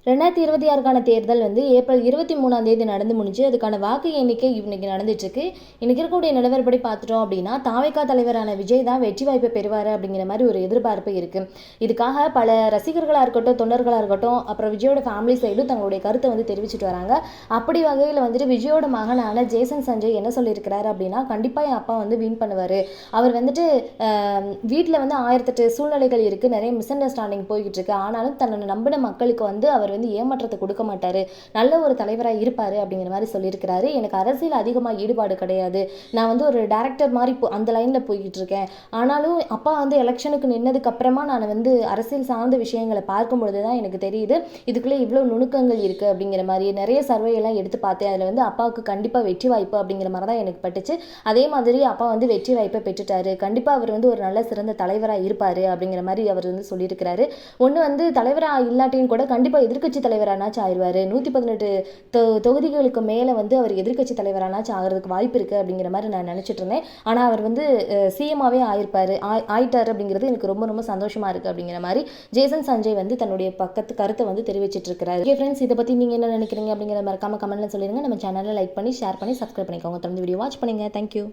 2026க்கான தேர்தல் வந்து ஏப்ரல் 23ஆம் தேதி நடந்து முடிஞ்சு அதுக்கான வாக்கு எண்ணிக்கை இன்னைக்கு நடந்துட்டுருக்கு. இன்னைக்கு இருக்கக்கூடிய நிலவரப்படி பார்த்துட்டோம் அப்படின்னா தாவேகா தலைவரான விஜய் தான் வெற்றி வாய்ப்பை பெறுவார் அப்படிங்கிற மாதிரி ஒரு எதிர்பார்ப்பு இருக்குது. இதுக்காக பல ரசிகர்களாக இருக்கட்டும், தொண்டர்களாக இருக்கட்டும், அப்புறம் விஜயோட ஃபேமிலி சைடும் தங்களுடைய கருத்தை வந்து தெரிவிச்சுட்டு வராங்க. அப்படி வகையில் வந்துட்டு விஜயோட மகனான ஜேசன் சஞ்சய் என்ன சொல்லியிருக்கிறாரு அப்படின்னா, கண்டிப்பாக என் அப்பா வந்து வின் பண்ணுவார். அவர் வந்துட்டு வீட்டில் வந்து 1008 சூழ்நிலைகள் இருக்குது, நிறைய மிஸ் அண்டர்ஸ்டாண்டிங் போய்கிட்டு இருக்கு. ஆனாலும் தன்னை நம்பின மக்களுக்கு வந்து அவர் வந்து ஏமாற்றத்தை கொடுக்க மாட்டாரு, நல்ல ஒரு தலைவராக இருப்பாரு அப்படிங்கிற மாதிரி சொல்லியிருக்கிறாரு. எனக்கு அரசியல் அதிகமாக ஈடுபாடு கிடையாது, நான் வந்து ஒரு டைரக்டர் மாதிரி அந்த லைனில் போய்கிட்டு இருக்கேன். ஆனாலும் அப்பா வந்து எலெக்ஷனுக்கு நின்னதுக்கு அப்புறமா நான் வந்து அரசியல் சார்ந்த விஷயங்களை பார்க்கும் பொழுது தான் எனக்கு தெரியுது இதுக்குள்ளே இவ்வளோ நுணுக்கங்கள் இருக்குது அப்படிங்கிற மாதிரி. நிறைய சர்வே எல்லாம் எடுத்து பார்த்தேன், அதில் வந்து அப்பாவுக்கு கண்டிப்பாக வெற்றி வாய்ப்பு அப்படிங்கிற மாதிரி தான் எனக்கு பட்டுச்சு. அதே மாதிரி அப்பா வந்து வெற்றி வாய்ப்பை பெற்றுட்டாரு, கண்டிப்பாக அவர் வந்து ஒரு நல்ல சிறந்த தலைவராக இருப்பார் அப்படிங்கிற மாதிரி அவர் வந்து சொல்லியிருக்கிறாரு. ஒன்று வந்து தலைவராக இல்லாட்டியும் கூட கண்டிப்பாக எதிர்க்கட்சி தலைவரானாச்சும் ஆயிடுவார். 118 தொகுதிகளுக்கு மேலே வந்து அவர் எதிர்க்கட்சி தலைவரானாச்சும் ஆகிறதுக்கு வாய்ப்பு இருக்குது அப்படிங்கிற மாதிரி நான் நினச்சிட்டு இருந்தேன். ஆனால் அவர் வந்து சிஎம்மாவே ஆயிட்டார் அப்படிங்கிறது எனக்கு ரொம்ப ரொம்ப சந்தோஷமாக இருக்குது அப்படிங்கிற மாதிரி ஜேசன் சஞ்சய் வந்து தன்னுடைய கருத்தை வந்து தெரிவிச்சிட்டு இருக்கிறாரு. ஓகே ஃப்ரெண்ட்ஸ், இதை பற்றி நீங்கள் என்ன நினைக்கிறீங்க அப்படிங்கிற மறக்காம கமெண்ட்ல சொல்லிடுங்க. நம்ம சேனலை லைக் பண்ணி ஷேர் பண்ணி சப்ஸ்கிரைப் பண்ணிக்கோங்க. தொடர்ந்து வீடியோ வாட்ச் பண்ணுங்க. தேங்க்யூ.